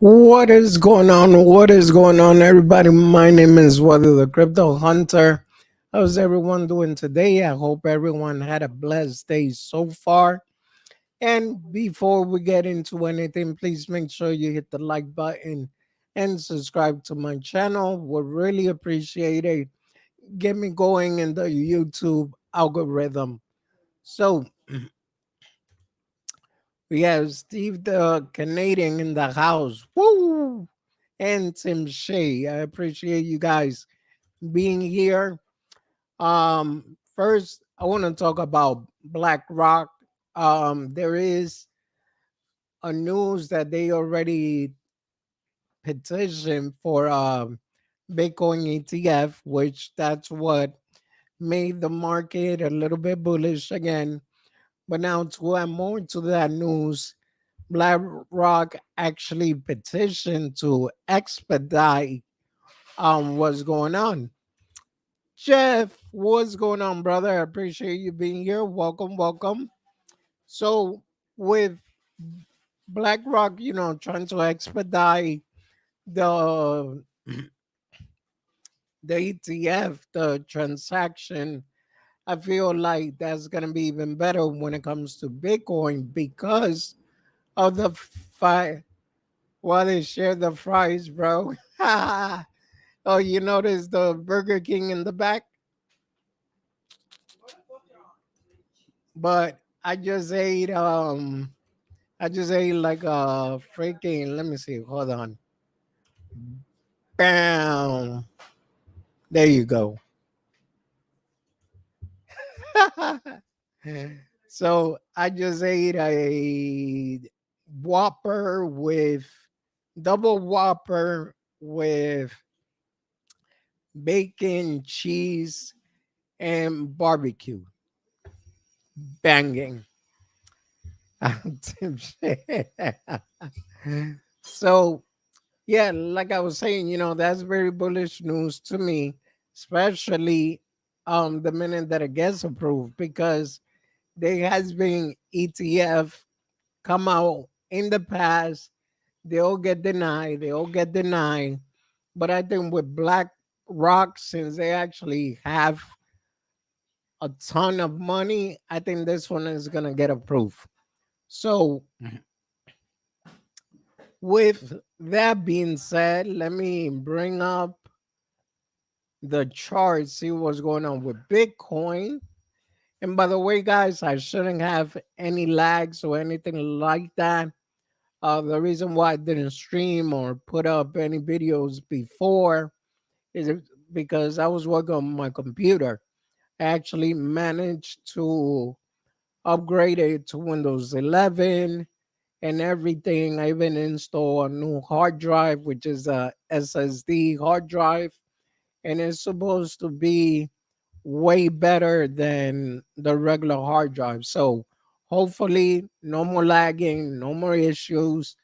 What is going on? What is going on, everybody? My name is Wadi The Crypto Hunter. How's everyone doing today? I hope everyone had a blessed day so far. And before we get into anything, please make sure you hit the like button and subscribe to my channel. Would really appreciate it. Get me going in the YouTube algorithm. So we have Steve the Canadian in the house. Woo! And Tim Shea. I appreciate you guys being here. First, I want to talk about BlackRock. There is a news that they already petitioned for Bitcoin ETF, which that's what made the market a little bit bullish again. But now to add more to that news, BlackRock actually petitioned to expedite what's going on. Jeff, what's going on, brother? I appreciate you being here. Welcome, welcome. So with BlackRock, trying to expedite the the ETF, the transaction, I feel like that's gonna be even better when it comes to Bitcoin because of the fi Why they share the fries, bro. Oh, you notice the Burger King in the back? But I just ate like a freaking, let me see, hold on. Bam. There you go. So I just ate a Whopper with double Whopper with bacon, cheese, and barbecue. Banging. So yeah, like I was saying, that's very bullish news to me, especially the minute that it gets approved because there has been ETF come out in the past. They all get denied. They all get denied. But I think with BlackRock, since they actually have a ton of money, I think this one is gonna get approved. So with that being said, let me bring up the chart, see what's going on with Bitcoin. And by the way, guys, I shouldn't have any lags or anything like that. The reason why I didn't stream or put up any videos before is because I was working on my computer. I actually managed to upgrade it to Windows 11 and everything. I even installed a new hard drive, which is a SSD hard drive, and it's supposed to be way better than the regular hard drive. So hopefully, no more lagging, no more issues,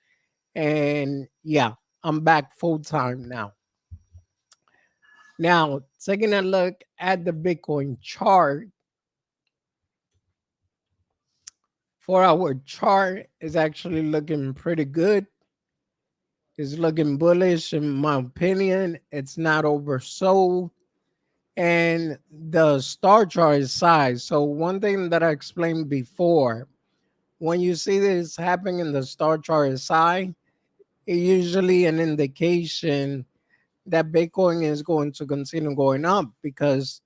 and yeah, I'm back full time now. Now, taking a look at the Bitcoin chart, for our chart is actually looking pretty good. It's looking bullish in my opinion. It's not oversold. And the star chart is size. So one thing that I explained before, when you see this happening in the star chart is size, it's usually an indication that Bitcoin is going to continue going up because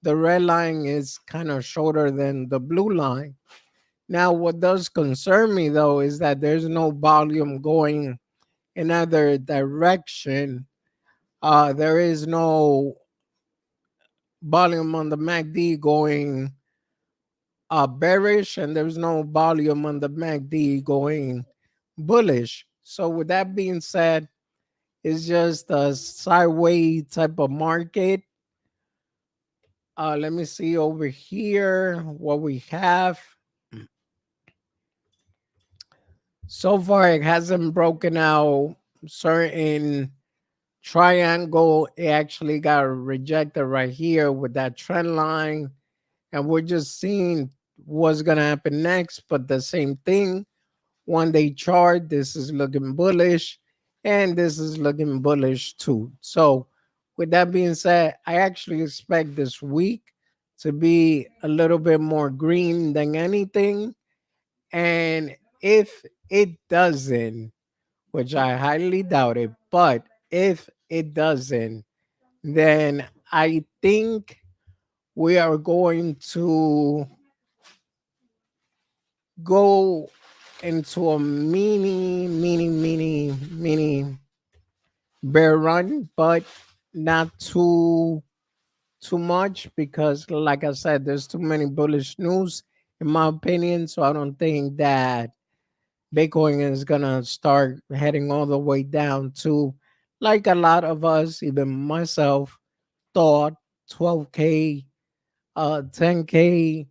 the red line is kind of shorter than the blue line. Now, what does concern me though is that there's no volume going in either direction. There is no volume on the MACD going bearish, and there's no volume on the MACD going bullish. So, with that being said, it's just a sideways type of market. Let me see over here what we have. So far, it hasn't broken out certain triangle. It actually got rejected right here with that trend line. And we're just seeing what's going to happen next. But the same thing, 1 day chart, this is looking bullish. and this is looking bullish too. So, with that being said, I actually expect this week to be a little bit more green than anything. And if it doesn't, which I highly doubt it, but if it doesn't, then I think we are going to go into a mini bear run, but not too much because, like I said, there's too many bullish news in my opinion. So I don't think that Bitcoin is gonna start heading all the way down to, like a lot of us, even myself, thought 12K, 10K.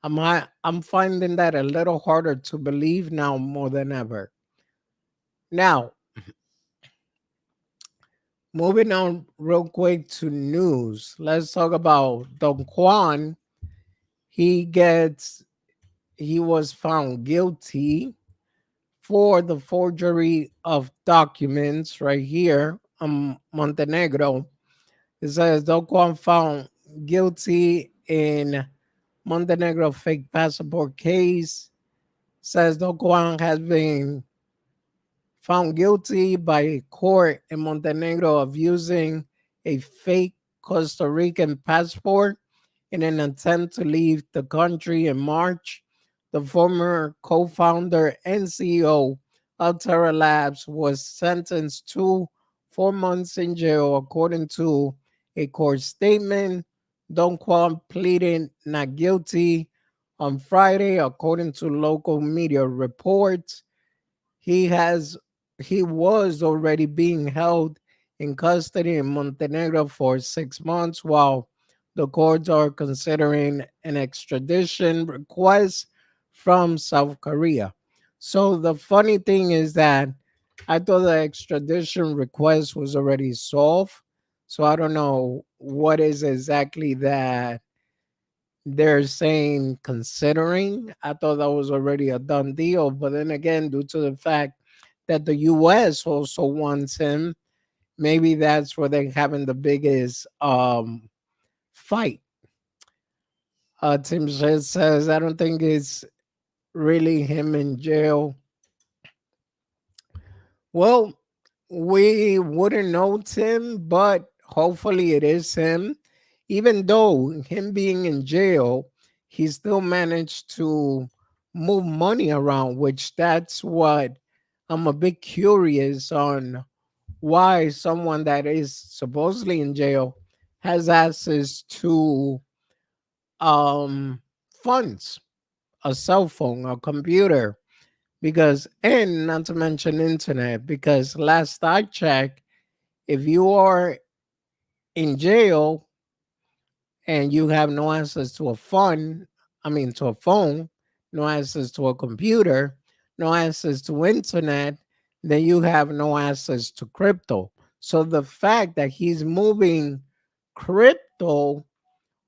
I'm finding that a little harder to believe now more than ever. Now, moving on real quick to news. Let's talk about Don Juan. He gets he was found guilty for the forgery of documents right here, Montenegro. It says Don Juan found guilty in Montenegro fake passport case. Says Don Juan has been found guilty by a court in Montenegro of using a fake Costa Rican passport in an attempt to leave the country in March. The former co founder and CEO of Terra Labs was sentenced to 4 months in jail, according to a court statement. Don Juan pleaded not guilty on Friday, according to local media reports. He has he was already being held in custody in Montenegro for 6 months while the courts are considering an extradition request from South Korea. So the funny thing is that I thought the extradition request was already solved. So I don't know what is exactly that they're saying considering. I thought that was already a done deal. But then again, due to the fact that the US also wants him, maybe that's where they're having the biggest fight. Tim Shea says, I don't think it's really him in jail. Well, we wouldn't know Tim, but hopefully it is him. Even though him being in jail, he still managed to move money around, which that's what I'm a bit curious on, why someone that is supposedly in jail has access to um funds, a cell phone, a computer, because, and not to mention internet, because last I checked, if you are in jail and you have no access to a fund, I mean to a phone, no access to a computer, no access to internet, then you have no access to crypto. So the fact that he's moving crypto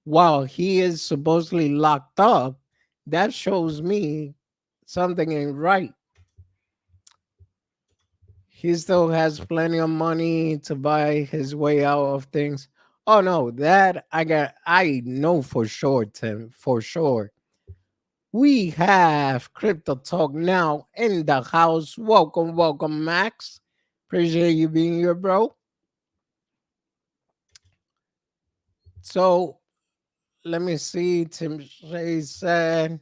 while he is supposedly locked up, that shows me something ain't right. He still has plenty of money to buy his way out of things. Oh no, that I know for sure, Tim, for sure. We have Crypto Talk now in the house. Welcome, welcome, Max. Appreciate you being here, bro. So let me see. Tim Shay said,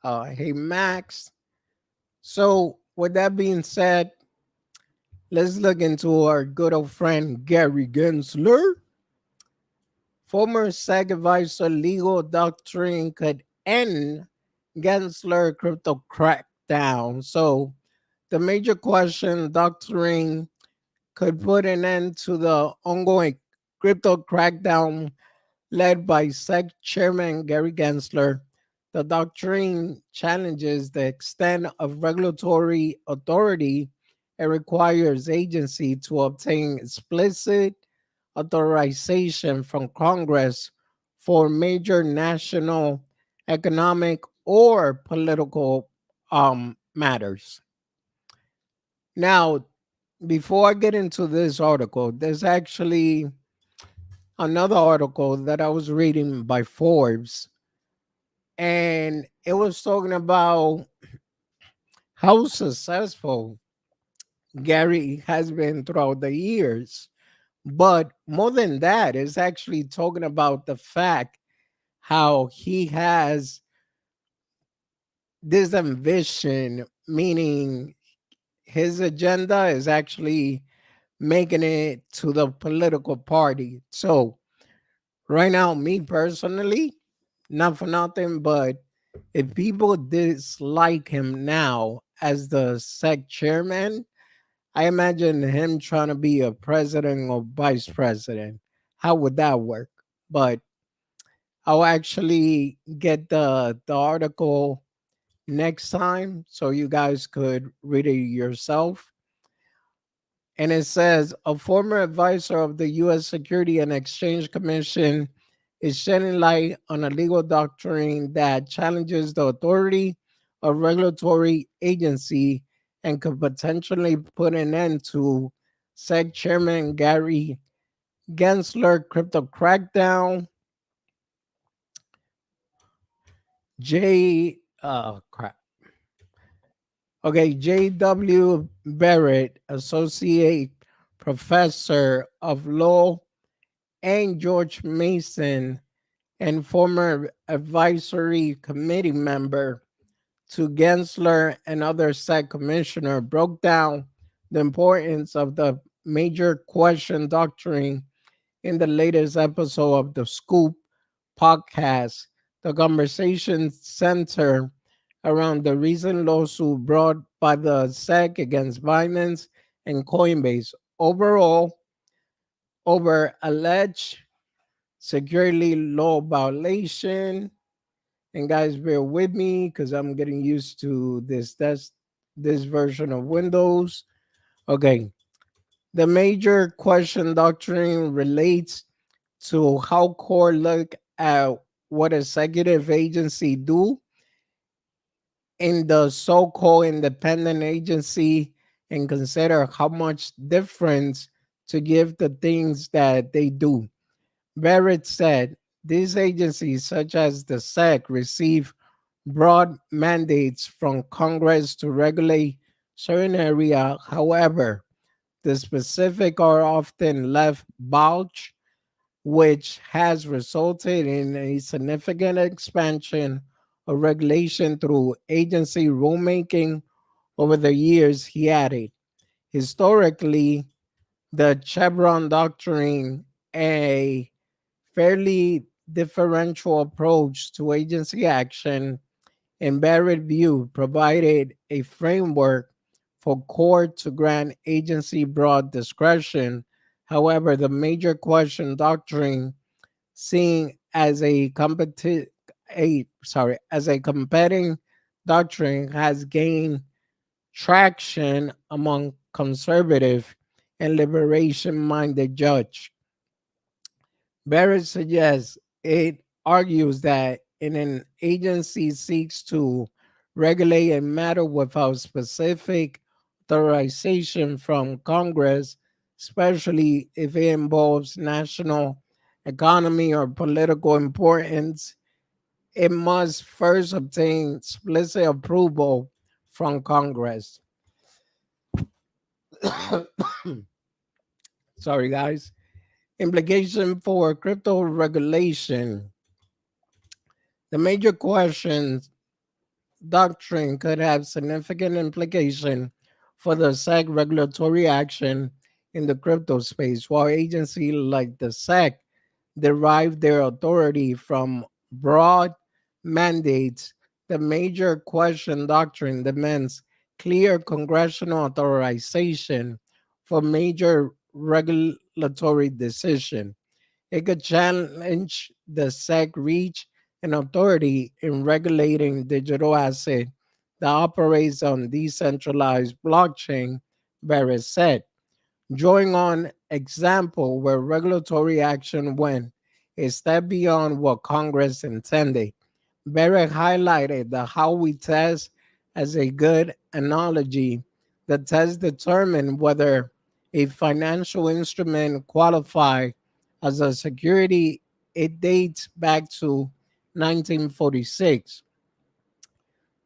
hey Max. So with that being said, let's look into our good old friend Gary Gensler. Former SEC advisor legal doctrine could end Gensler crypto crackdown. So the major question, doctrine could put an end to the ongoing crypto crackdown led by SEC Chairman Gary Gensler. The doctrine challenges the extent of regulatory authority and requires agency to obtain explicit authorization from Congress for major national economic or political matters. Now, before I get into this article, there's actually another article that I was reading by Forbes, and it was talking about how successful Gary has been throughout the years. But more than that, it's actually talking about the fact how he has this ambition, meaning his agenda is actually making it to the political party. So, right now, me personally, not for nothing, but if people dislike him now as the SEC chairman, I imagine him trying to be a president or vice president. How would that work? But I'll actually get the article next time so you guys could read it yourself. And it says a former advisor of the U.S. Security and Exchange Commission is shedding light on a legal doctrine that challenges the authority of regulatory agency and could potentially put an end to SEC Chairman Gary Gensler crypto crackdown. J. Crap. Okay, J.W. Barrett, associate professor of law, and George Mason, and former advisory committee member to Gensler and other SEC commissioner, broke down the importance of the major question doctrine in the latest episode of the Scoop podcast. The conversation centered around the recent lawsuit brought by the SEC against Binance and Coinbase. Overall, over alleged security law violation. And guys, bear with me because I'm getting used to this version of Windows. Okay. The major question doctrine relates to how court look at what executive agency do in the so-called independent agency and consider how much difference to give the things that they do. Barrett said these agencies, such as the SEC, receive broad mandates from Congress to regulate certain area. However, the specific are often left bulge, which has resulted in a significant expansion of regulation through agency rulemaking over the years, he added. Historically, the Chevron doctrine, a fairly differential approach to agency action, in Barrett's view, provided a framework for court to grant agency broad discretion. However, the major question doctrine, seen as as a competing doctrine, has gained traction among conservative and liberation-minded judges. Barrett suggests it argues that in an agency seeks to regulate a matter without specific authorization from Congress, especially if it involves national economy or political importance, it must first obtain explicit approval from Congress. Sorry, guys. Implication for crypto regulation. The major questions doctrine could have significant implication for the SEC regulatory action in the crypto space, while agencies like the SEC derive their authority from broad mandates. The major question doctrine demands clear congressional authorization for major regulatory decision. It could challenge the SEC reach and authority in regulating digital asset that operates on decentralized blockchain, Barrett said. Drawing on example where regulatory action went a step beyond what Congress intended. Barrett highlighted the how we test as a good analogy. The test determined whether a financial instrument qualify as a security, it dates back to 1946,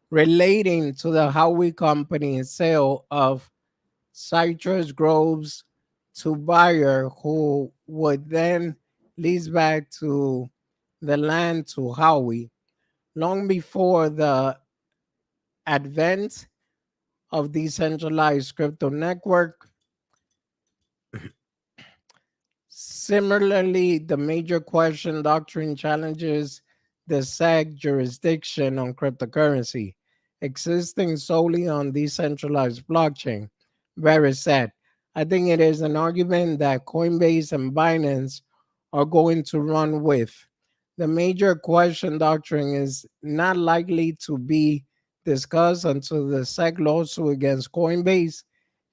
relating to the Howie Company's sale of citrus groves to buyer who would then lease back to the land to Howie. Long before the advent of decentralized crypto network, similarly, the major question doctrine challenges the SEC jurisdiction on cryptocurrency, existing solely on decentralized blockchain. Very said. I think it is an argument that Coinbase and Binance are going to run with. The major question doctrine is not likely to be discussed until the SEC lawsuit against Coinbase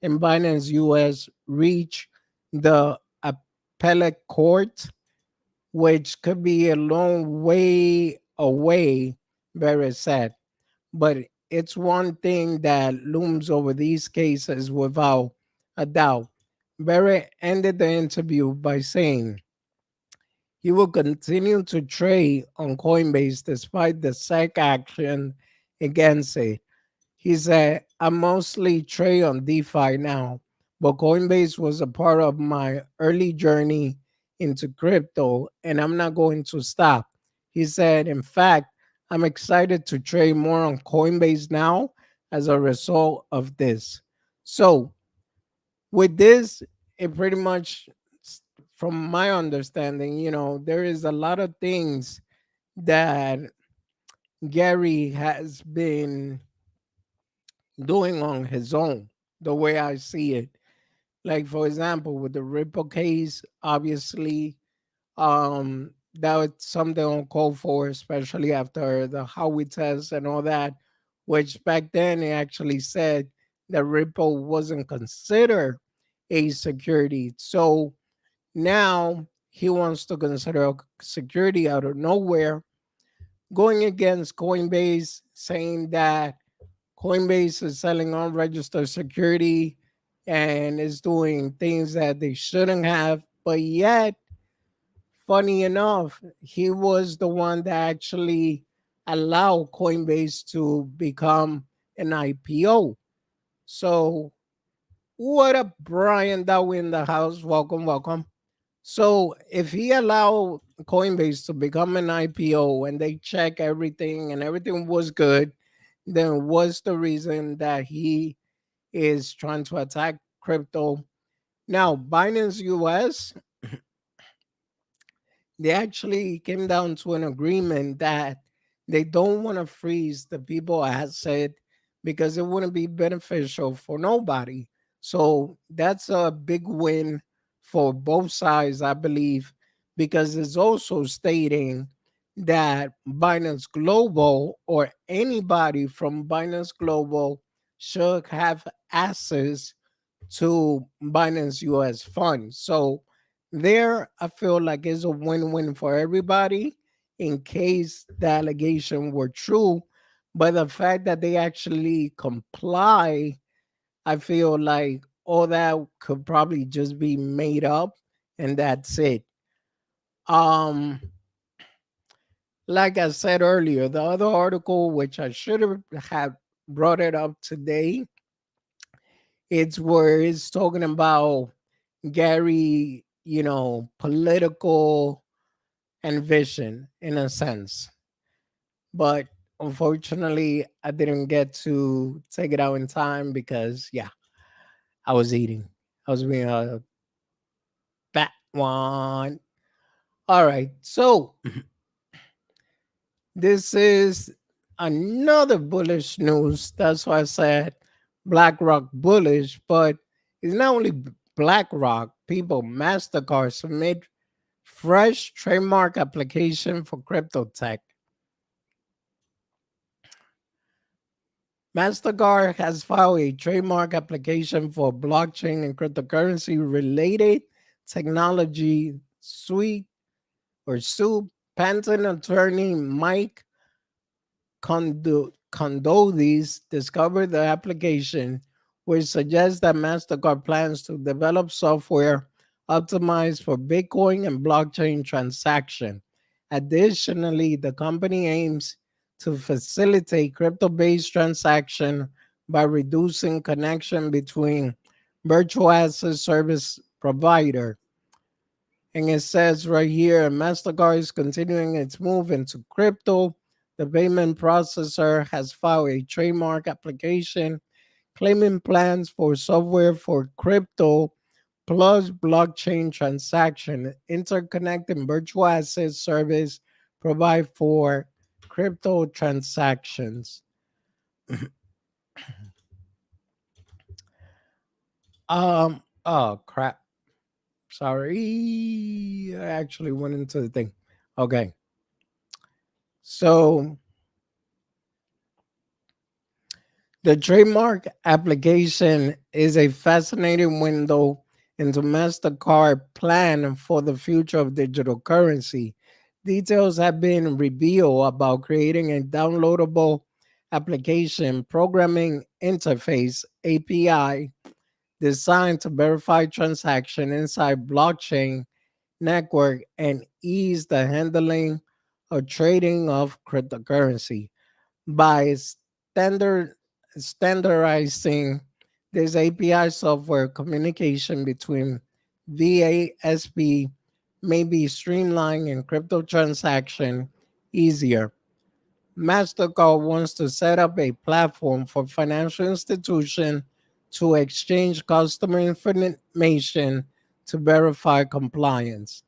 and Binance US reach the appellate court, which could be a long way away, very sad. But it's one thing that looms over these cases without a doubt. Barrett ended the interview by saying he will continue to trade on Coinbase despite the SEC action against it. He said, I mostly trade on DeFi now, but Coinbase was a part of my early journey into crypto, and I'm not going to stop. He said, in fact, I'm excited to trade more on Coinbase now as a result of this. So, with this, it pretty much, from my understanding, there is a lot of things that Gary has been doing on his own, the way I see it. Like for example, with the Ripple case, obviously, that was something uncalled for, especially after the Howey test and all that, which back then it actually said that Ripple wasn't considered a security. So now he wants to consider a security out of nowhere, going against Coinbase, saying that Coinbase is selling unregistered security and is doing things that they shouldn't have. But yet, funny enough, he was the one that actually allowed Coinbase to become an IPO. So, what up, Brian Dow in the house? Welcome, welcome. So, if he allowed Coinbase to become an IPO and they check everything and everything was good, then what's the reason that he is trying to attack crypto? Now, Binance US, they actually came down to an agreement that they don't want to freeze the people asset because it wouldn't be beneficial for nobody. So that's a big win for both sides, I believe, because it's also stating that Binance Global or anybody from Binance Global should have access to Binance US funds. So there, I feel like it's a win-win for everybody in case the allegation were true. But the fact that they actually comply, I feel like all that could probably just be made up and that's it. Um, like I said earlier, the other article, which I should have brought it up today, it's where it's talking about Gary, political and vision in a sense. But unfortunately, I didn't get to take it out in time because, yeah, I was eating. I was being a fat one. All right. So this is another bullish news. That's why I said BlackRock bullish, but it's not only BlackRock. People, MasterCard submit fresh trademark application for crypto tech. MasterCard has filed a trademark application for blockchain and cryptocurrency related technology suite or suit. Patent attorney Mike Condolis discovered the application which suggests that MasterCard plans to develop software optimized for Bitcoin and blockchain transaction. Additionally, the company aims to facilitate crypto-based transaction by reducing connection between virtual asset service provider. And it says right here, MasterCard is continuing its move into crypto. The payment processor has filed a trademark application claiming plans for software for crypto plus blockchain transaction, interconnecting virtual asset service provide for crypto transactions. Oh crap. Sorry. I actually went into the thing. Okay. So the trademark application is a fascinating window into MasterCard plan for the future of digital currency. Details have been revealed about creating a downloadable application programming interface API designed to verify transaction inside blockchain network and ease the handling of trading of cryptocurrency by standardizing this API software communication between VASP may be streamlined and crypto transaction easier. MasterCard wants to set up a platform for financial institutions to exchange customer information to verify compliance.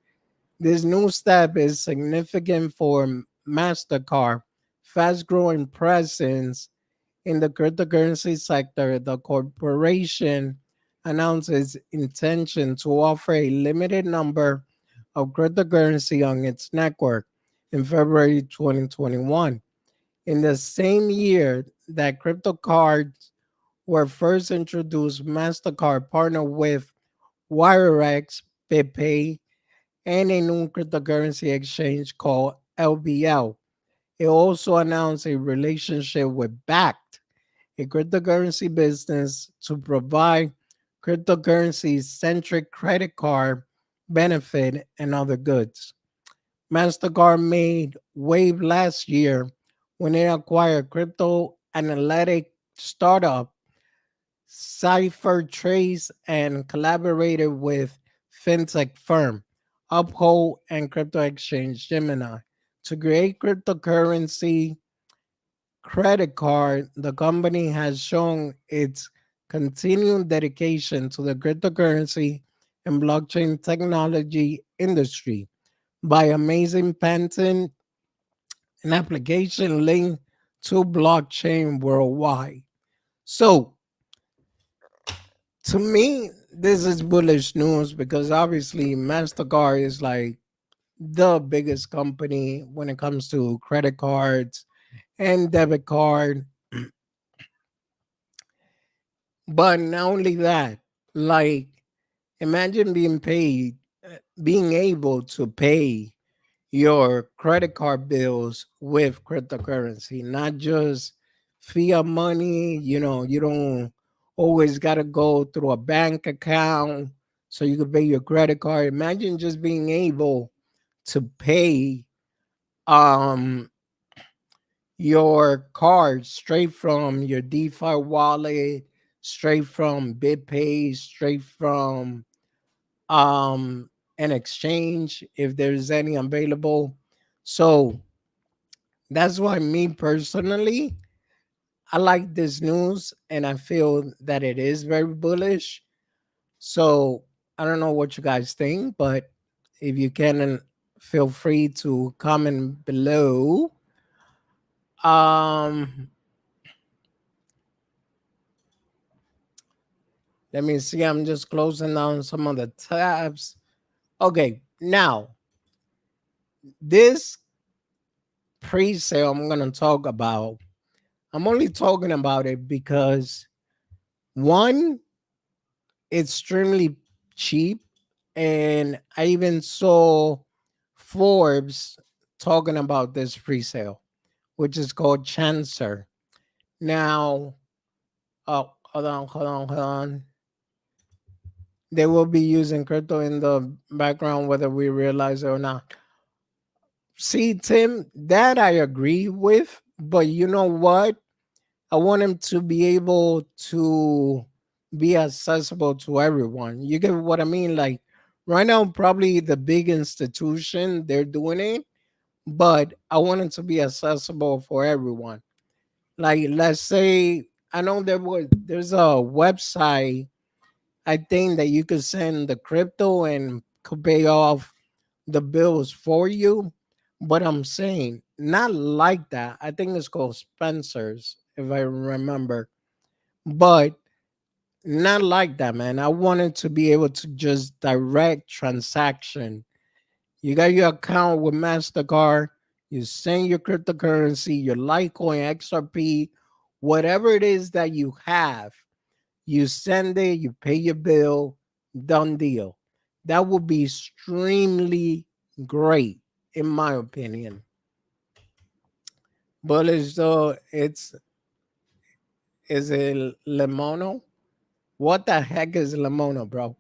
This new step is significant for MasterCard fast growing presence in the cryptocurrency sector. The corporation announced its intention to offer a limited number of cryptocurrency on its network in February 2021. In the same year that crypto cards were first introduced, MasterCard partnered with WireX, BitPay, and a new cryptocurrency exchange called LBL. It also announced a relationship with Backed, a cryptocurrency business, to provide cryptocurrency centric credit card benefit and other goods. MasterCard made wave last year when it acquired crypto analytic startup Cipher Trace and collaborated with fintech firm Uphold and crypto exchange Gemini to create cryptocurrency credit card. The company has shown its continued dedication to the cryptocurrency and blockchain technology industry by amazing patent and application linked to blockchain worldwide. So, to me, this is bullish news because obviously MasterCard is like the biggest company when it comes to credit cards and debit card. But not only that, like imagine being able to pay your credit card bills with cryptocurrency, not just fiat money. You don't always got to go through a bank account so you can pay your credit card. Imagine just being able to pay um your card straight from your DeFi wallet, straight from BitPay, straight from um an exchange if there's any available. So that's why me personally, I like this news and I feel that it is very bullish. So I don't know what you guys think, but if you can, feel free to comment below. Um, Let me see. I'm just closing down some of the tabs. Okay, now this pre-sale I'm gonna talk about. I'm only talking about it because one, it's extremely cheap, and I even saw Forbes talking about this pre-sale, which is called Chancer. Now, oh, hold on. They will be using crypto in the background whether we realize it or not. See, Tim, that I agree with, but you know what? I want him to be able to be accessible to everyone. You get what I mean? Like right now, probably the big institution they're doing it, but I want it to be accessible for everyone. Like let's say I know there's a website I think that you could send the crypto and could pay off the bills for you. But I'm saying not like that. I think it's called Spencer's, if I remember. But not like that, man. I wanted to be able to just direct transaction. You got your account with MasterCard, you send your cryptocurrency, your Litecoin, XRP, whatever it is that you have, you send it, you pay your bill, done deal. That would be extremely great, in my opinion. Bullish though, it's is it Lemono? What the heck is Lemono, bro?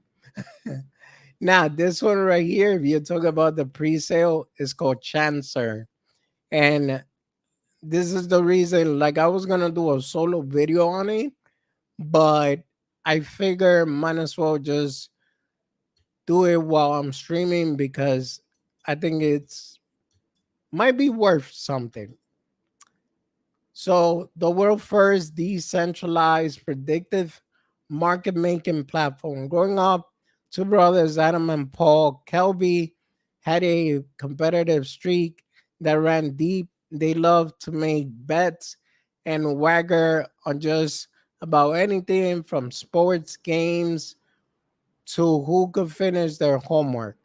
Now, this one right here, if you talk about the pre-sale, is called Chancer. And this is the reason, like I was gonna do a solo video on it, but I figure might as well just do it while I'm streaming because I think it's might be worth something. So, the world first decentralized predictive market making platform. Growing up, two brothers, Adam and Paul Kelby, had a competitive streak that ran deep. They loved to make bets and wagger on just about anything from sports games to who could finish their homework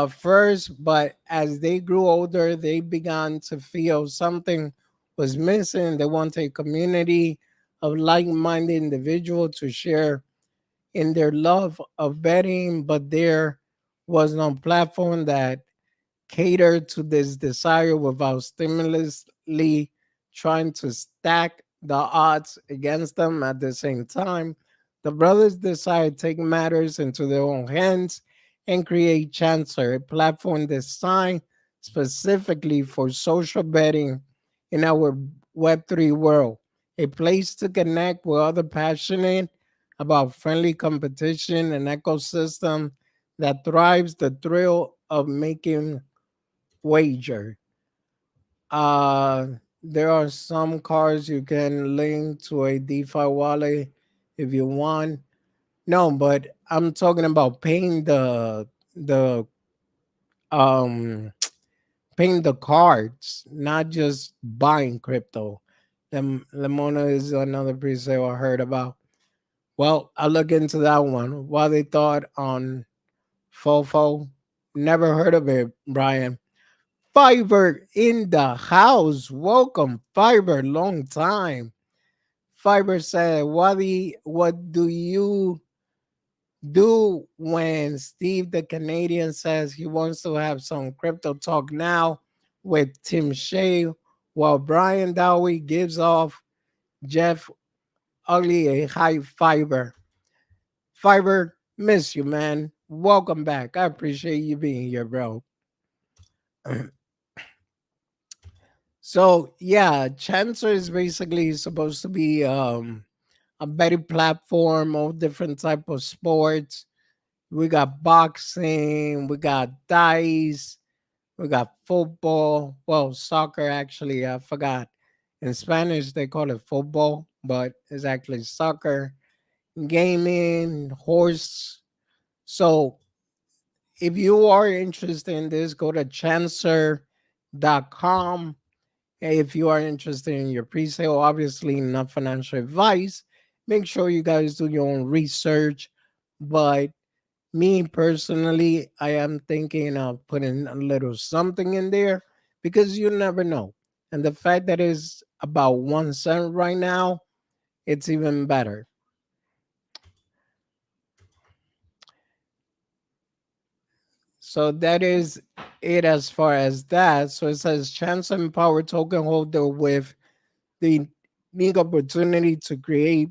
first, but as they grew older, they began to feel something was missing. They wanted a community of like-minded individuals to share in their love of betting, but there was no platform that cater to this desire without stimulously trying to stack the odds against them at the same time. The brothers decided to take matters into their own hands and create Chancer, a platform designed specifically for social betting in our Web3 world, a place to connect with other passionate about friendly competition and ecosystem that thrives the thrill of making wager. Uh, there are some cards you can link to a DeFi wallet if you want. No, but I'm talking about the um paying the cards, not just buying crypto. Lemona is another pre-sale I heard about. Well, I look into that one. While they thought on Fofo, never heard of it, Brian. Fiverr in the house. Welcome, Fiverr. Long time. Fiverr said, what do you do when Steve the Canadian says he wants to have some crypto talk now with Tim Shea while Brian Dowie gives off Jeff Ugly a high fiber? Fiverr, miss you, man. Welcome back. I appreciate you being here, bro. So yeah, Chancer is basically supposed to be a better platform of different type of sports. We got boxing, we got dice, we got football. Well, soccer actually, I forgot. In Spanish they call it football, but it's actually soccer. Gaming, horse. So if you are interested in this, go to chancer.com. If you are interested in your pre-sale, obviously not financial advice. Make sure you guys do your own research. But me personally, I am thinking of putting a little something in there because you never know. And the fact that it's about 1 cent right now, it's even better. So that is it as far as that. So it says chance and power token holder with the unique opportunity to create,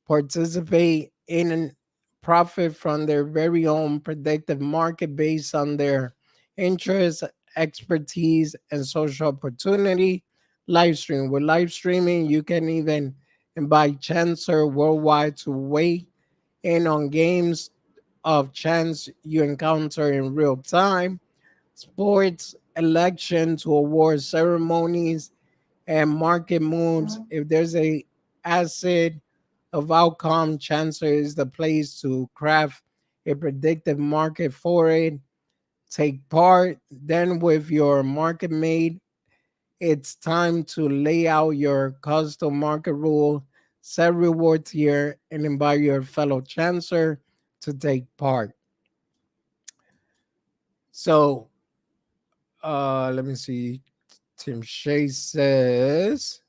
participate in, and profit from their very own predictive market based on their interests, expertise, and social opportunity. Live stream. With live streaming, you can even invite Chancer worldwide to weigh in on games of chance you encounter in real time, sports, elections, award ceremonies, and market moves. If there's a asset of outcome, Chancer is the place to craft a predictive market for it. Take part. Then, with your market made, it's time to lay out your custom market rule, set reward tier, and invite your fellow Chancer to take part. So, let me see. Tim Shea says,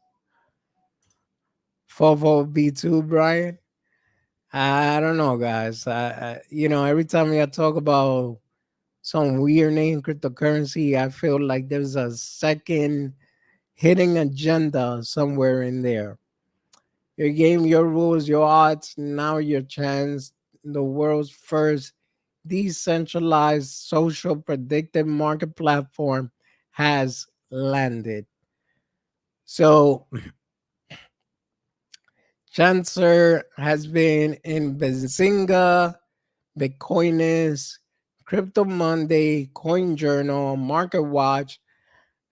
Fofo B2, Brian. I don't know, guys. Every time I talk about some weird name cryptocurrency, I feel like there's a second hidden agenda somewhere in there. Your game, your rules, your odds, now your chance. The world's first decentralized social predictive market platform has landed. So, Chancer has been in Benzinga, Bitcoinist, Crypto Monday, Coin Journal, Market Watch,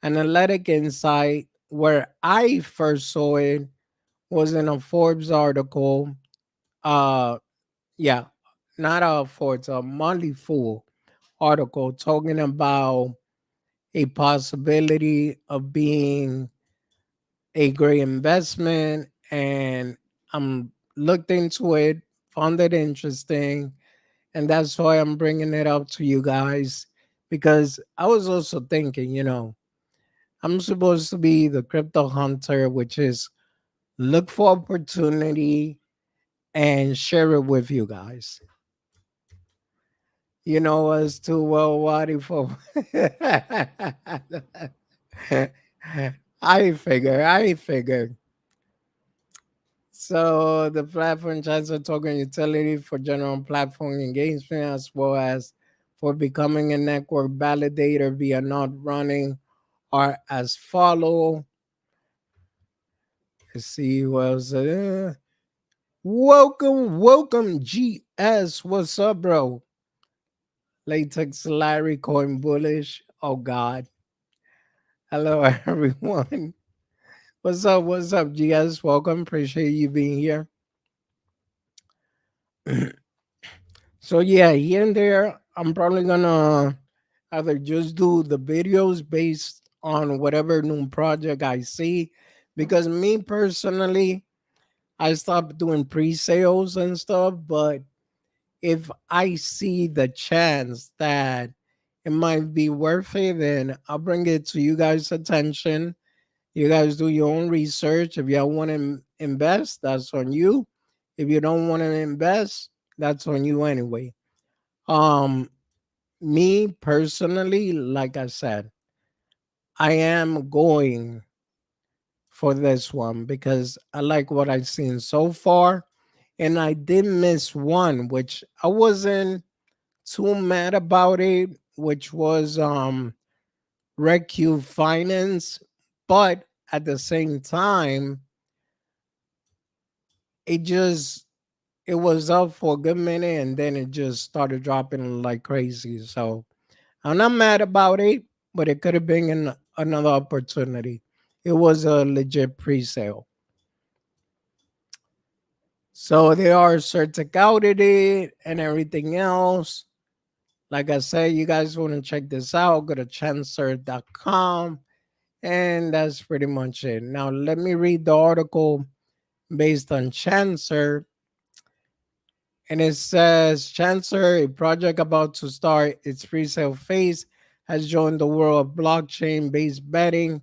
Analytic Insight. Where I first saw it was in a Forbes article. Uh, yeah, not a Forbes, a Monthly Fool article talking about a possibility of being a great investment, and I'm looked into it, found it interesting, and that's why I'm bringing it up to you guys, because I was also thinking, I'm supposed to be the crypto hunter, which is look for opportunity and share it with you guys. You know us too well, Wadi. For I figure. So the platform transfer token utility for general platform engagement as well as for becoming a network validator via not running are as follow. Let's see what else. Welcome, GS. What's up, bro? Latex Larry Coin Bullish. Oh God. Hello everyone. What's up, GS? Welcome. Appreciate you being here. So yeah, here and there, I'm probably gonna either just do the videos based on whatever new project I see. Because me personally, I stopped doing pre-sales and stuff, but if I see the chance that it might be worth it, then I'll bring it to you guys' attention. You guys do your own research. If y'all want to invest, that's on you. If you don't want to invest, that's on you anyway. Um, Me personally, like I said, I am going for this one because I like what I've seen so far. And I did miss one, which I wasn't too mad about it, which was RecQ Finance. But at the same time, it just it was up for a good minute and then it just started dropping like crazy. So I'm not mad about it, but it could have been another opportunity. It was a legit pre-sale. So they are certified it and everything else. Like I said, you guys want to check this out, go to chancer.com. And that's pretty much it. Now, let me read the article based on Chancer. And it says Chancer, a project about to start its pre-sale phase, has joined the world of blockchain-based betting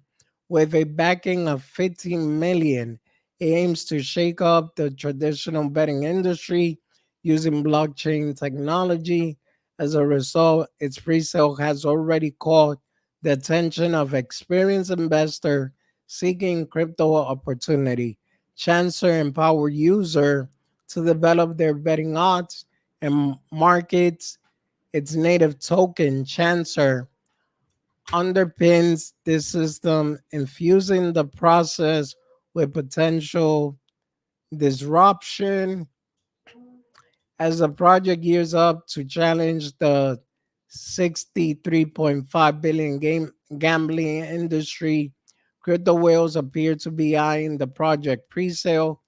with a backing of 15 million. It aims to shake up the traditional betting industry using blockchain technology. As a result, its pre-sale has already caught the attention of experienced investors seeking crypto opportunity. Chancer empower user to develop their betting odds and markets. Its native token, Chancer, underpins this system, infusing the process with potential disruption. As the project gears up to challenge the 63.5 billion game gambling industry, crypto whales appear to be eyeing the project pre-sale.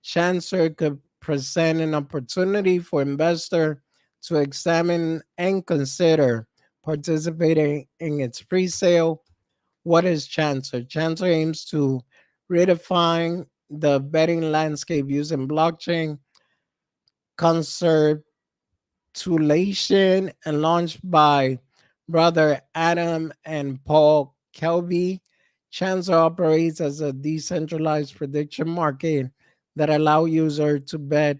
Chancer could present an opportunity for investor to examine and consider participating in its pre-sale. What is Chancer? Chancer aims to redefine the betting landscape using blockchain conservation and launched by brother Adam and Paul Kelby. Chancer operates as a decentralized prediction market that allow users to bet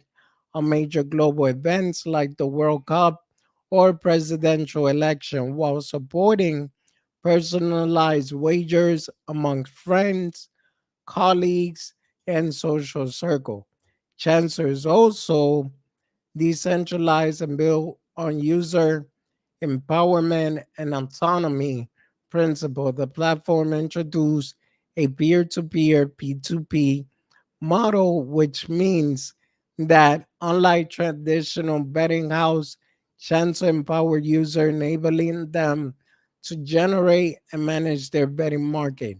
on major global events like the World Cup or presidential election while supporting personalized wagers among friends, colleagues, and social circle. Chancer is also decentralized and built on user empowerment and autonomy principle. The platform introduced a peer-to-peer P2P model, which means that unlike traditional betting house, chance to empower user, enabling them to generate and manage their betting market.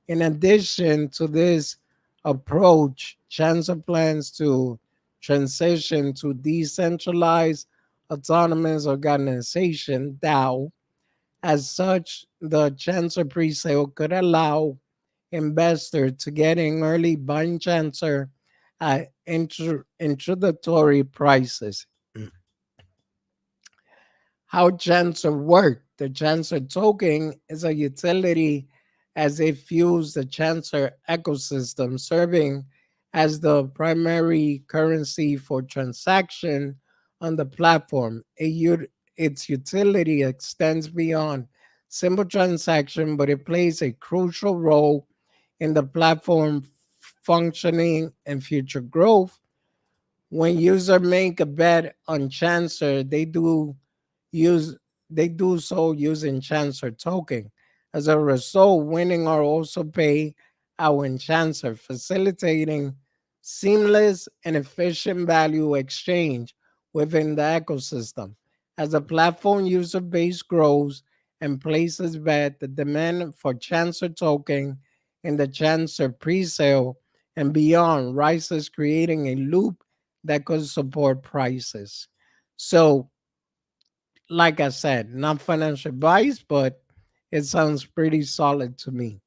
In addition to this approach, Chancellor plans to transition to decentralized autonomous organization DAO. As such, the Chancellor pre-sale could allow investors to get in early buying Chancellor at introductory prices. How Chancellor work? The Chancellor token is a utility as it fuels the Chancellor ecosystem, serving as the primary currency for transaction on the platform. Its utility extends beyond simple transaction, but it plays a crucial role in the platform functioning and future growth. When users make a bet on Chancellor, use they do so using chance or token. As a result, winning or also pay our chancer, facilitating seamless and efficient value exchange within the ecosystem. As the platform user base grows and places bet, the demand for chancer token in the chancer pre-sale and beyond rises, creating a loop that could support prices. So like I said, not financial advice, but it sounds pretty solid to me.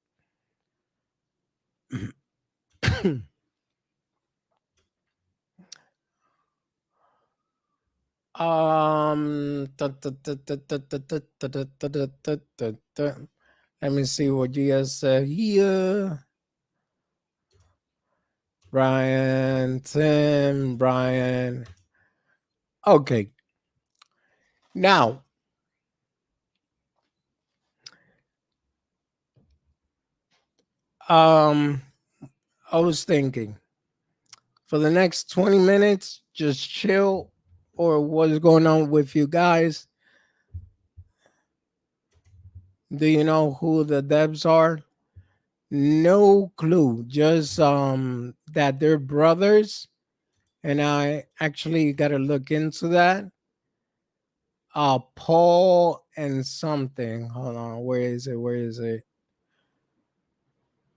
Let me see what you guys said here. Brian, Tim, Brian. Okay. Now, um, I was thinking for the next 20 minutes, just chill or what's going on with you guys. Do you know who the devs are? No clue. Just that they're brothers, and I actually got to look into that. Paul and something. Hold on. Where is it? Where is it?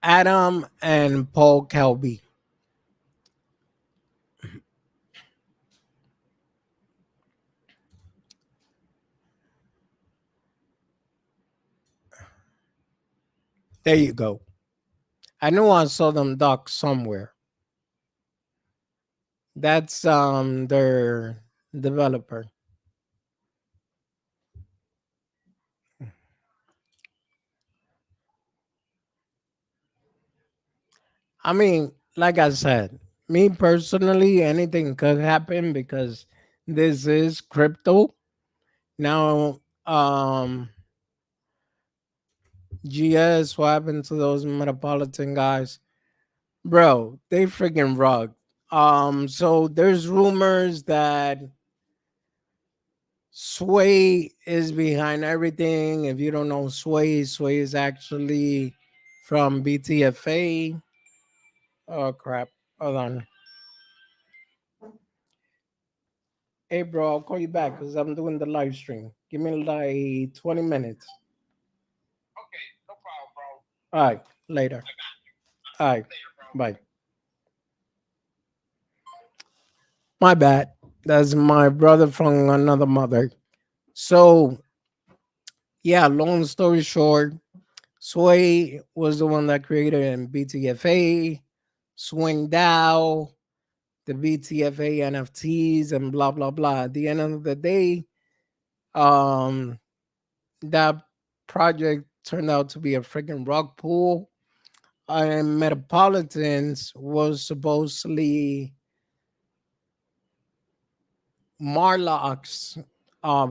Adam and Paul Kelby. There you go. I knew I saw them doc somewhere. That's their developer. I mean, like I said, me personally, anything could happen because this is crypto. Now, GS, what happened to those Metropolitan guys? Bro, they freaking rug. So there's rumors that Sway is behind everything. If you don't know Sway, Sway is actually from BTFA. Oh crap. Hold on. Hey bro, I'll call you back because I'm doing the live stream. Give me like 20 minutes. All right, later. All right, bye. My bad. That's my brother from another mother. So, yeah, long story short, Sway was the one that created in BTFA, Swing DAO, the BTFA NFTs, and blah, blah, blah. At the end of the day, um, that project turned out to be a freaking rug pull. And Metropolitans was supposedly Marlock's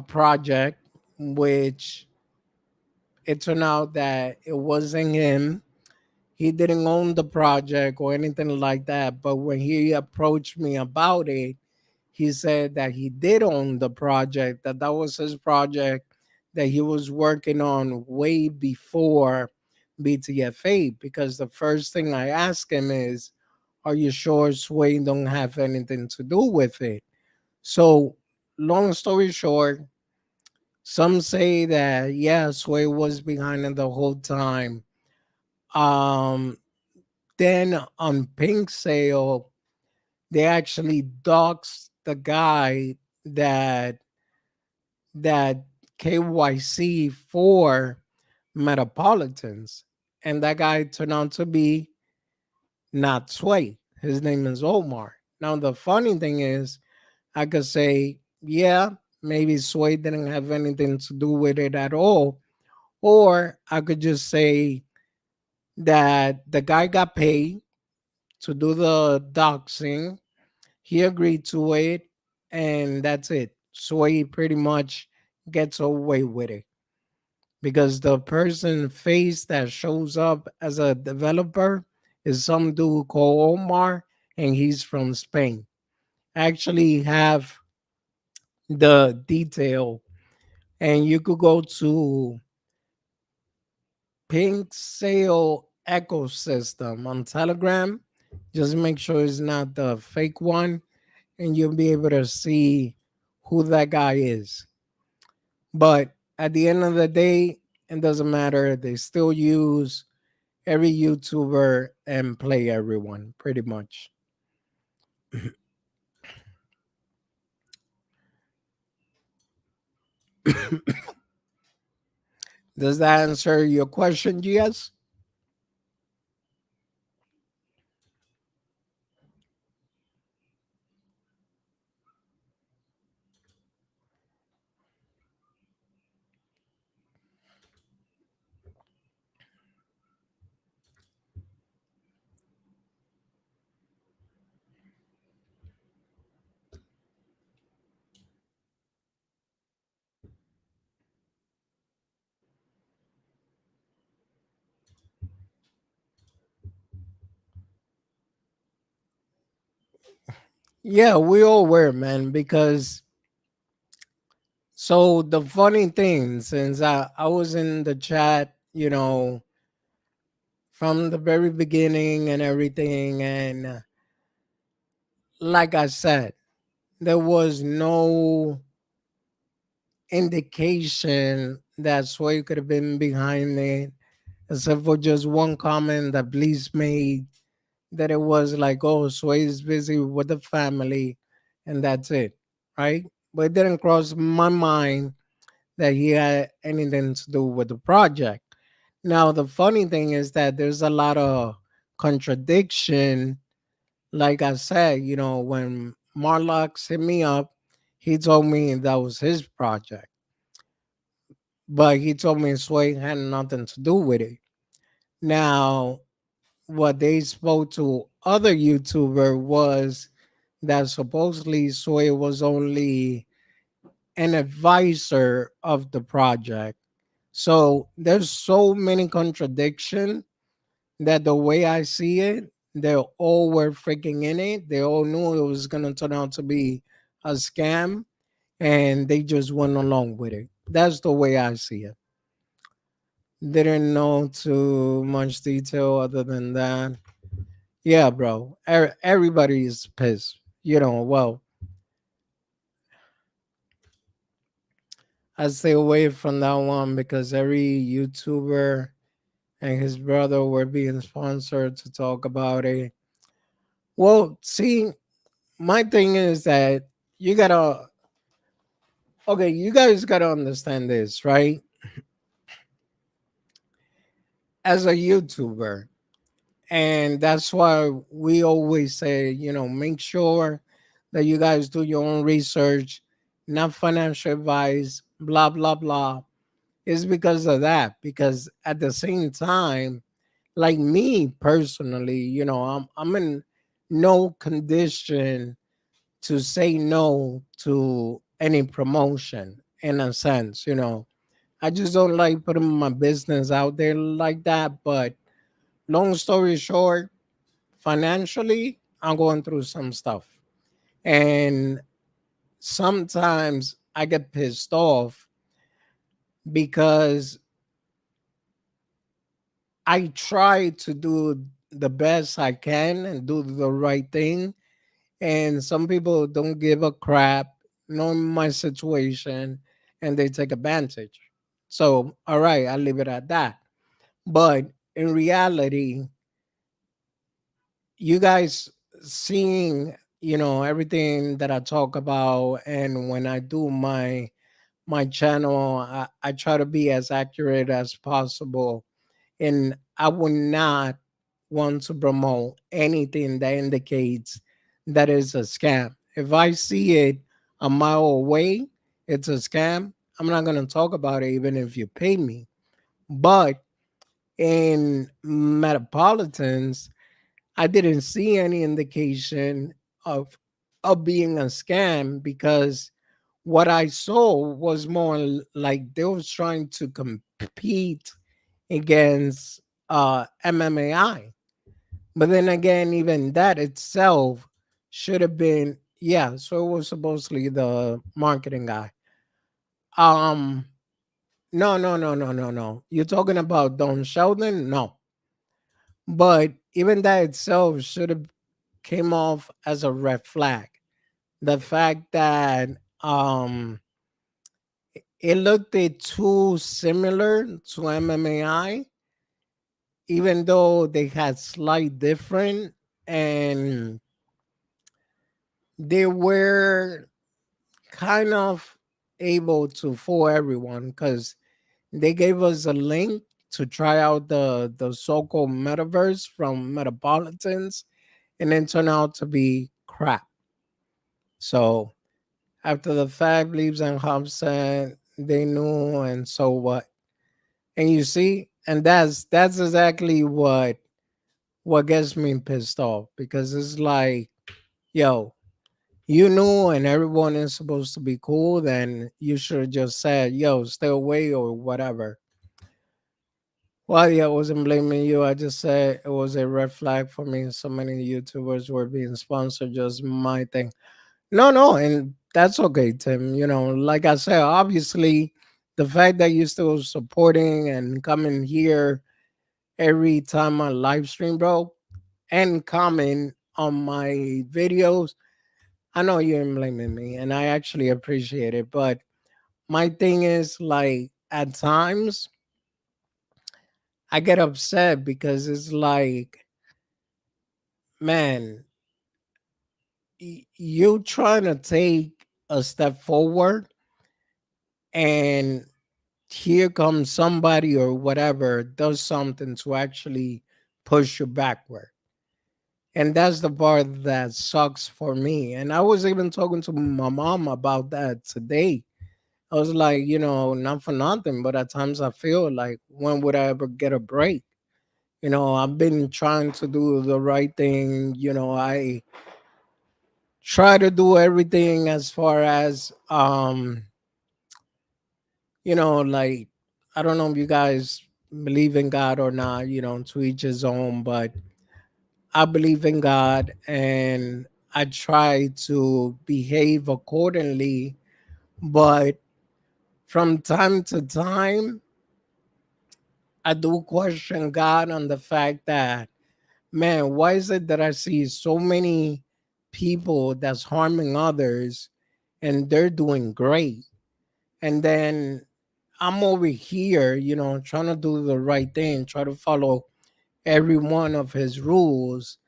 project, which it turned out that it wasn't him. He didn't own the project or anything like that. But when he approached me about it, he said that he did own the project, that that was his project that he was working on way before BTFA. Because the first thing I asked him is, are you sure Sway don't have anything to do with it? So, long story short, some say that yeah, Sway was behind it the whole time. Um, then on Pink Sale, they actually doxed the guy that that KYC for Metropolitans, and that guy turned out to be not Sway. His name is Omar. Now the funny thing is, I could say, yeah, maybe Sway didn't have anything to do with it at all. Or I could just say that the guy got paid to do the doxing. He agreed to it, and that's it. Sway pretty much gets away with it because the person face that shows up as a developer is some dude called Omar, and he's from Spain. I actually have the detail, and you could go to Pink Sale Ecosystem on Telegram. Just make sure it's not the fake one, and you'll be able to see who that guy is. But at the end of the day, it doesn't matter. They still use every YouTuber and play everyone, pretty much. Does that answer your question, GS? Yeah, we all were, man, because so the funny thing, since I was in the chat, from the very beginning and everything, and like I said, there was no indication that Sway could have been behind it, except for just one comment that Bleach made that it was like, oh, Sway is busy with the family, and that's it, right? But it didn't cross my mind that he had anything to do with the project. Now, the funny thing is that there's a lot of contradiction. Like I said, when Marlux hit me up, he told me that was his project, but he told me Sway had nothing to do with it. Now, what they spoke to other YouTuber was that supposedly Sway was only an advisor of the project. So there's so many contradiction that the way I see it, They all were freaking in it. They all knew it was gonna turn out to be a scam, and they just went along with it. That's the way I see it. Didn't know too much detail other than that. Yeah, bro. Everybody is pissed. Well, I stay away from that one because every YouTuber and his brother were being sponsored to talk about it. Well, see, my thing is that you gotta, okay, you guys gotta understand this, right? As a YouTuber, and that's why we always say, make sure that you guys do your own research, not financial advice, blah, blah, blah. It's because of that. Because at the same time, like me personally, I'm in no condition to say no to any promotion in a sense, I just don't like putting my business out there like that. But long story short, financially, I'm going through some stuff. And sometimes I get pissed off because I try to do the best I can and do the right thing. And some people don't give a crap, knowing my situation, and they take advantage. So, all right, I leave it at that. But in reality, you guys seeing, everything that I talk about, and when I do my channel, I try to be as accurate as possible, and I would not want to promote anything that indicates that is a scam. If I see it a mile away, it's a scam. I'm not gonna talk about it even if you pay me. But in Metropolitans, I didn't see any indication of being a scam, because what I saw was more like they was trying to compete against MMAI. But then again, even that itself should have been, yeah, so it was supposedly the marketing guy. Um no, no, no, no, no, no. You're talking about Don Sheldon? No. But even that itself should have came off as a red flag. The fact that it looked it too similar to MMAI, even though they had slight different, and they were kind of able to fool everyone because they gave us a link to try out the so-called metaverse from Metropolitans, and then turned out to be crap. So after the fact, Leaves and Hobbs said they knew, and so what? And you see, and that's exactly what gets me pissed off, because it's like, yo, you knew and everyone is supposed to be cool, then you should have just said, yo, stay away or whatever. Well, yeah, I wasn't blaming you. I just said it was a red flag for me. So many YouTubers were being sponsored, just my thing. No, no, and that's okay, Tim. Like I said, obviously, the fact that you're still supporting and coming here every time I live stream, bro, and comment on my videos, I know you ain't blaming me, and I actually appreciate it. But my thing is, like, at times I get upset because it's like, man, you trying to take a step forward, and here comes somebody or whatever does something to actually push you backward. And that's the part that sucks for me. And I was even talking to my mom about that today. I was like, not for nothing, but at times I feel like, when would I ever get a break? I've been trying to do the right thing. I try to do everything as far as, like, I don't know if you guys believe in God or not, to each his own, but I believe in God and I try to behave accordingly. But from time to time, I do question God on the fact that, man, why is it that I see so many people that's harming others and they're doing great? And then I'm over here, trying to do the right thing, try to follow every one of his rules,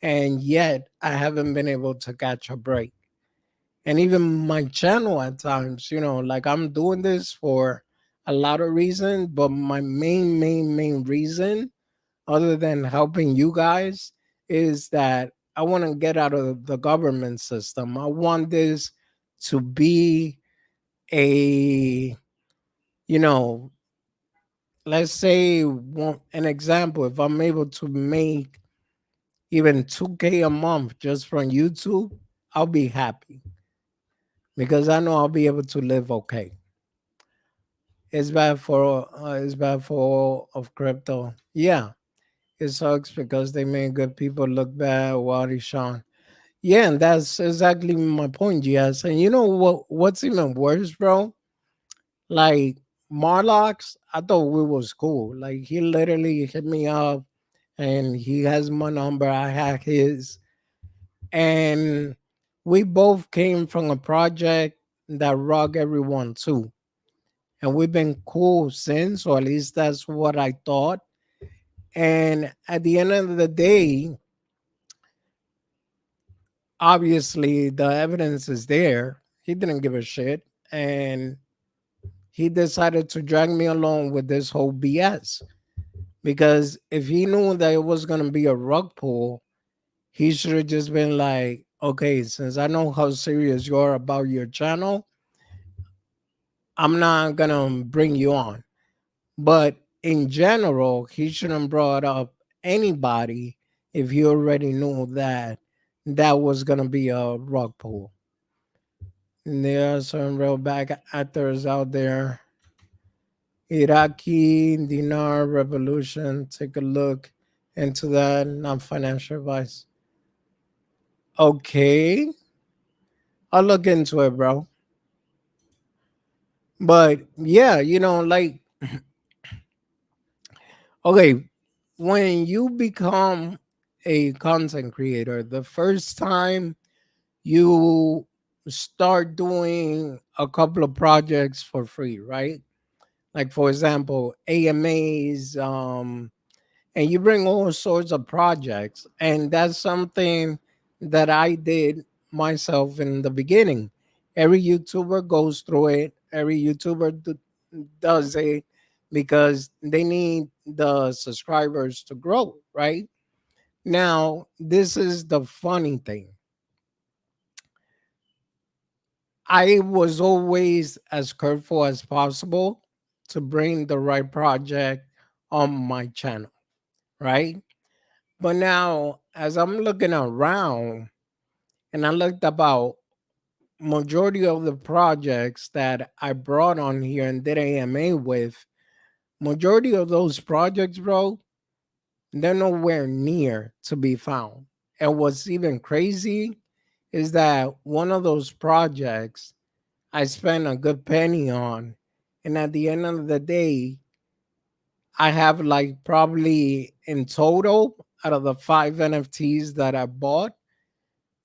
and yet I haven't been able to catch a break. And even my channel at times, like I'm doing this for a lot of reasons, but my main reason, other than helping you guys, is that I want to get out of the government system. I want this to be a, you know, let's say an example. If I'm able to make even 2K a month just from YouTube, I'll be happy because I know I'll be able to live okay. It's bad for all of crypto. Yeah, it sucks because they made good people look bad. Wadi Sean. Yeah, and that's exactly my point, yes. And you know what's even worse, bro? Like Marlocks, I thought we was cool. Like he literally hit me up and he has my number. I had his. And we both came from a project that rocked everyone too. And we've been cool since, or at least that's what I thought. And at the end of the day, obviously the evidence is there. He didn't give a shit. And he decided to drag me along with this whole BS. Because if he knew that it was going to be a rug pull, he should have just been like, okay, since I know how serious you are about your channel, I'm not going to bring you on. But in general, he shouldn't brought up anybody if he already knew that that was going to be a rug pull. And there are some real bad actors out there. Iraqi dinar revolution. Take a look into that. Not financial advice. Okay, I'll look into it, bro. But yeah, like, okay, when you become a content creator, the first time you start doing a couple of projects for free, right? Like for example, AMAs, and you bring all sorts of projects, and that's something that I did myself in the beginning. Every YouTuber goes through it. Every does it because they need the subscribers to grow, right? Now, this is the funny thing. I was always as careful as possible to bring the right project on my channel, right? But now, as I'm looking around and I looked about majority of the projects that I brought on here and did AMA with, majority of those projects, bro, they're nowhere near to be found. And what's even crazy is that one of those projects I spent a good penny on. And at the end of the day, I have like probably in total out of the 5 NFTs that I bought,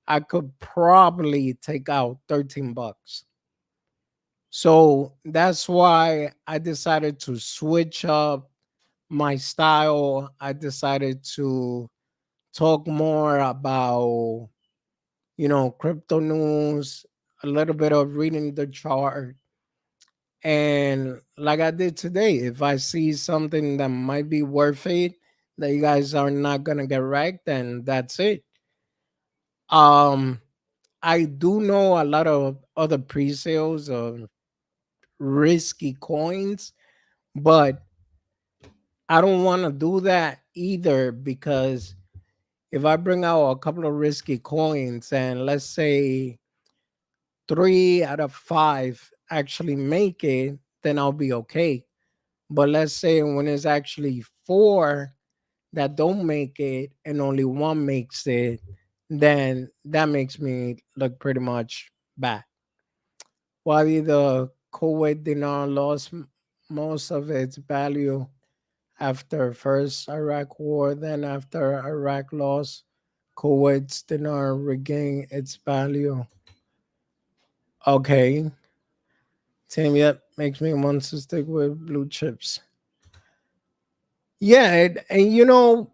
I could probably take out 13 bucks. So that's why I decided to switch up my style. I decided to talk more about, crypto news, a little bit of reading the chart. And like I did today, if I see something that might be worth it, that you guys are not gonna get wrecked, then that's it. Um, I do know a lot of other pre-sales of risky coins, but I don't want to do that either because if I bring out a couple of risky coins and let's say 3 out of 5 actually make it, then I'll be okay. But let's say when it's actually 4 that don't make it and only one makes it, then that makes me look pretty much bad. Wadi the Kuwait dinar lost most of its value after first Iraq war, then after Iraq lost, Kuwait's dinar regained its value. Okay, Tim, yep, makes me want to stick with blue chips. Yeah, and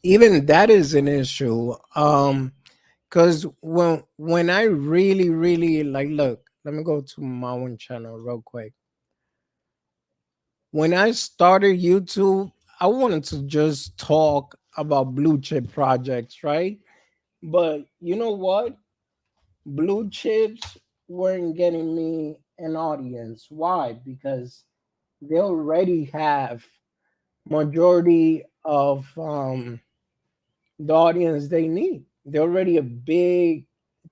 even that is an issue. Because when I really like, look, let me go to my own channel real quick. When I started YouTube, I wanted to just talk about blue chip projects, right? But you know what? Blue chips weren't getting me an audience. Why? Because they already have majority of the audience they need. They're already a big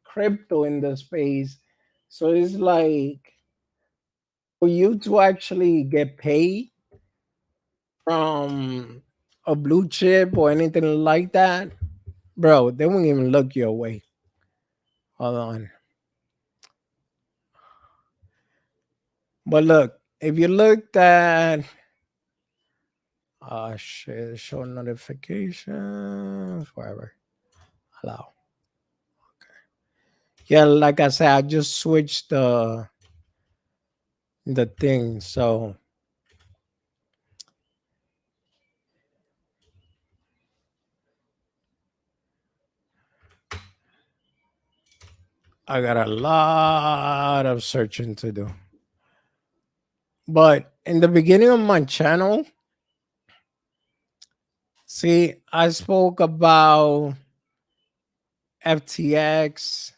crypto in the space. So it's like for you to actually get paid from a blue chip or anything like that, bro, they won't even look your way. Hold on. But look, if you looked at shit, show notifications, whatever. Allow. Yeah, like I said, I just switched the thing. So I got a lot of searching to do. But in the beginning of my channel, see, I spoke about FTX.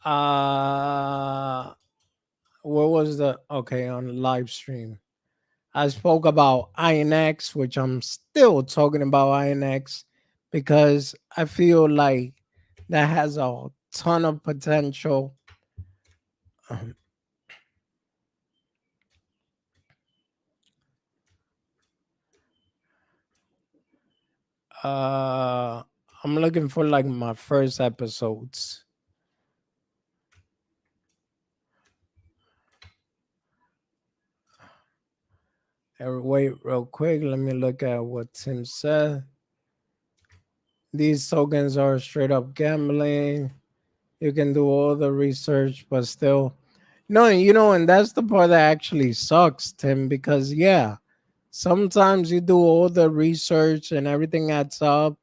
Uh, what was the okay on live stream? I spoke about INX, which I'm still talking about INX because I feel like that has a ton of potential. Um, Uh, I'm looking for like my first episodes. Wait, real quick. Let me look at what Tim said. These tokens are straight up gambling. You can do all the research, but still, no. And that's the part that actually sucks, Tim. Because yeah, sometimes you do all the research and everything adds up,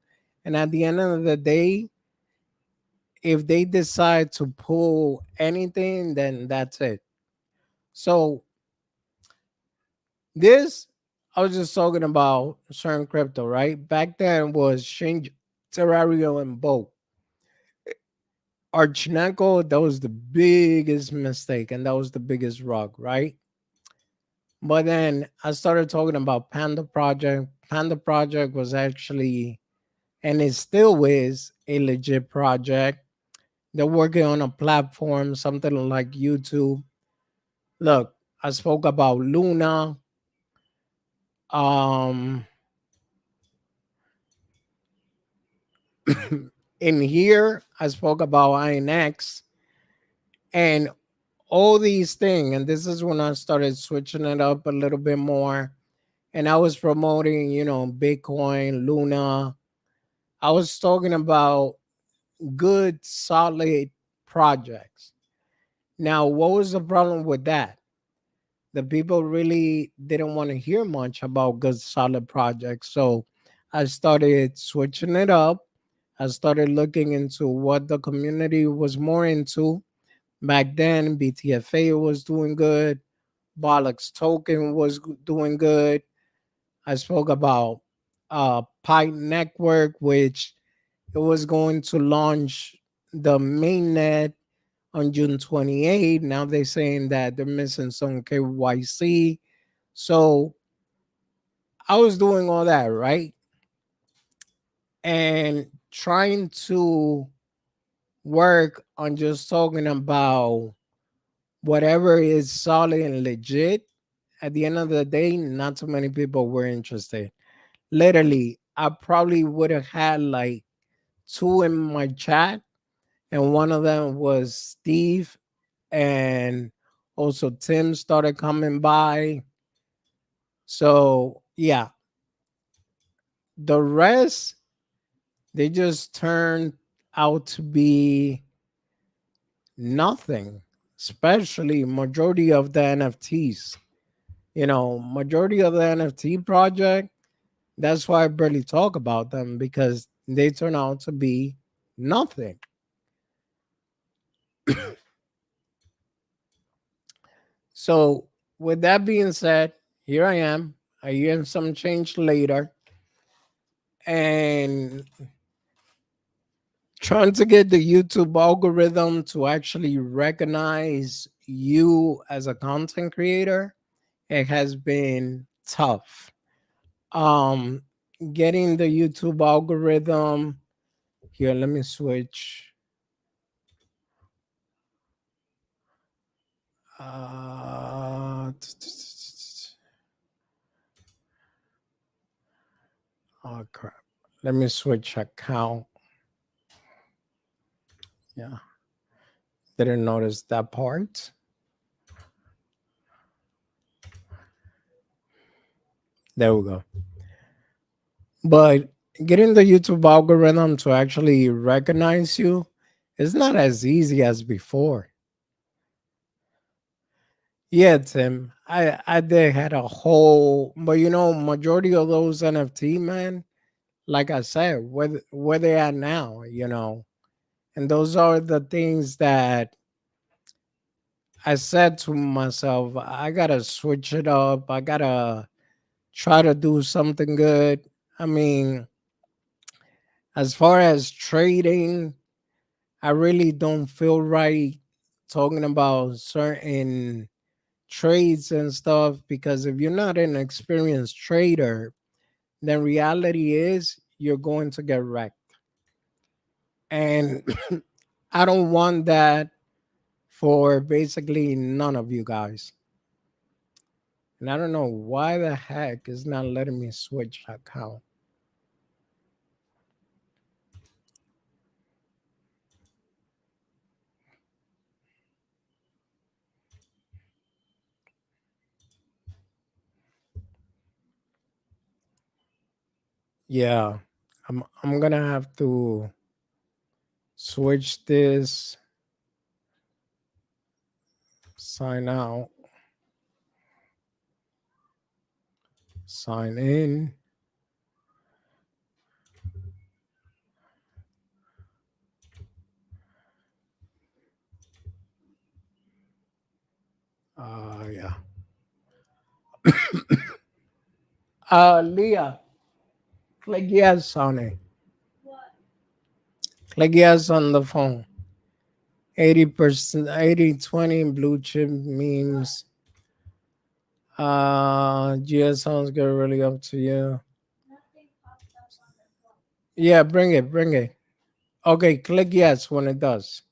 and at the end of the day, if they decide to pull anything, then that's it. So this, I was just talking about certain crypto, right? Back then was Change, Terrario, and Bo. Archneko, that was the biggest mistake, and that was the biggest rug, right? But then I started talking about Panda Project. Panda Project was actually, and it still is, a legit project. They're working on a platform, something like YouTube. Look, I spoke about Luna. Um, in here, I spoke about INX and all these things. And this is when I started switching it up a little bit more. And I was promoting, Bitcoin, Luna. I was talking about good, solid projects. Now, what was the problem with that? The people really didn't want to hear much about good, solid projects. So I started switching it up. I started looking into what the community was more into. Back then, BTFA was doing good. Bollocks token was doing good. I spoke about Pi Network, which it was going to launch the mainnet on June 28th. Now they're saying that they're missing some KYC. So I was doing all that, right? And trying to work on just talking about whatever is solid and legit at the end of the day, not too many people were interested. Literally, I probably would have had like two in my chat, and one of them was Steve, and also Tim started coming by. So yeah, the rest they just turned out to be nothing, especially majority of the NFTs. Majority of the NFT project, that's why I barely talk about them because they turn out to be nothing. So, with that being said, here I am. I hear some change later and trying to get the YouTube algorithm to actually recognize you as a content creator. It has been tough. Um, Getting the YouTube algorithm here. Let me switch. Oh crap. Let me switch account. Yeah, didn't notice that part. There we go. But getting the YouTube algorithm to actually recognize you is not as easy as before. Yeah, Tim. I did had a whole, but majority of those NFT, man, like I said, where they at now. And those are the things that I said to myself, I gotta switch it up. I gotta try to do something good. I mean, as far as trading, I really don't feel right talking about certain trades and stuff because if you're not an experienced trader, then reality is you're going to get wrecked. And I don't want that for basically none of you guys. And I don't know why the heck is not letting me switch account. Yeah, I'm gonna have to switch this, sign out, sign in. Yeah. Leah, click yes on it. Click yes on the phone. 80%, 80/20 blue chip memes. GS sounds good. Really up to you. Yeah, bring it, bring it. Okay, click yes when it does.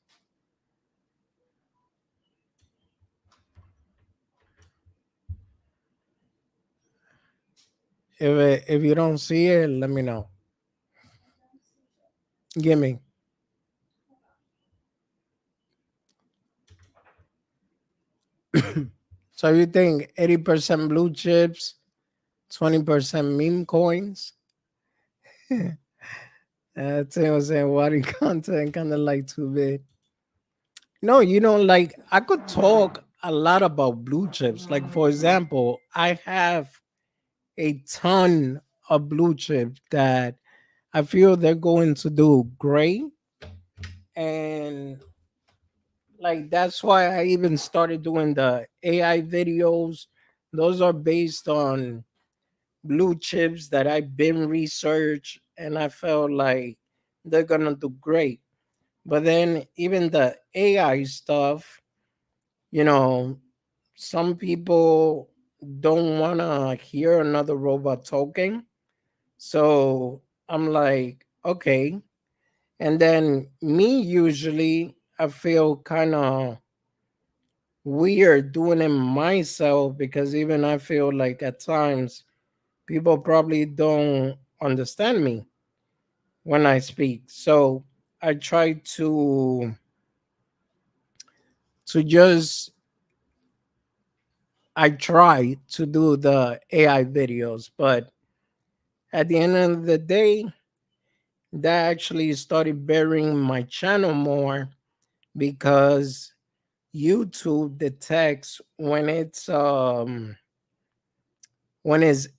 If you don't see it, let me know. Give me. So you think 80% blue chips, 20% meme coins? Tim was saying Wadi content kind of like too big. No, like I could talk a lot about blue chips. Like for example, I have a ton of blue chips that I feel they're going to do great. And like that's why I even started doing the AI videos. Those are based on blue chips that I've been researched and I felt like they're gonna do great. But then even the AI stuff, you know, some people don't wanna hear another robot talking. So I'm like, okay. And then me usually I feel kind of weird doing it myself because even I feel like at times people probably don't understand me when I speak. So I try to I try to do the AI videos, but at the end of the day, that actually started burying my channel more because YouTube detects when it's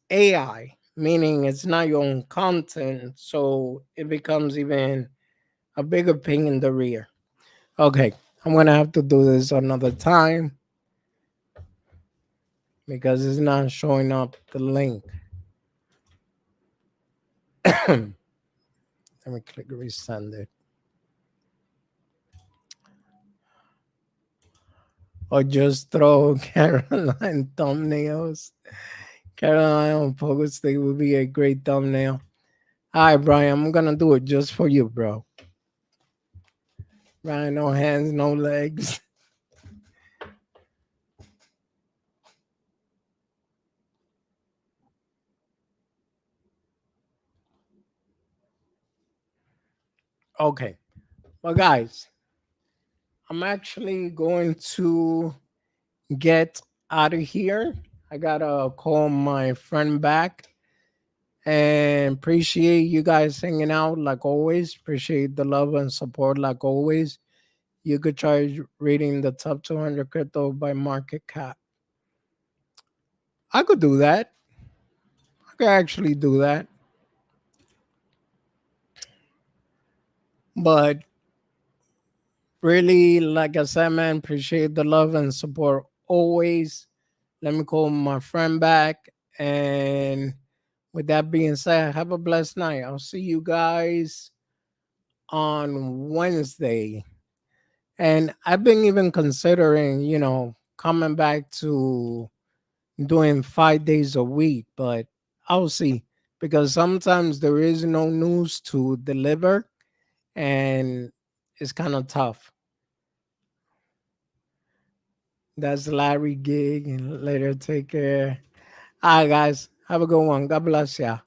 AI, meaning it's not your own content, so it becomes even a bigger pain in the rear. Okay, I'm gonna have to do this another time because it's not showing up the link. Let me click resend it. Or just throw Caroline thumbnails. Caroline on pogo stick would be a great thumbnail. All right, Brian, I'm gonna do it just for you, bro. Brian, no hands, no legs. Okay, well, guys, I'm actually going to get out of here. I gotta call my friend back and appreciate you guys hanging out like always. Appreciate the love and support like always. You could try reading the top 200 crypto by market cap. I could do that. I could actually do that. But really, like I said, man, appreciate the love and support always. Let me call my friend back. And with that being said, have a blessed night. I'll see you guys on Wednesday. And I've been even considering, coming back to doing 5 days a week, but I'll see because sometimes there is no news to deliver and it's kind of tough. That's Larry Gig, and later take care. All right, guys, have a good one. God bless ya.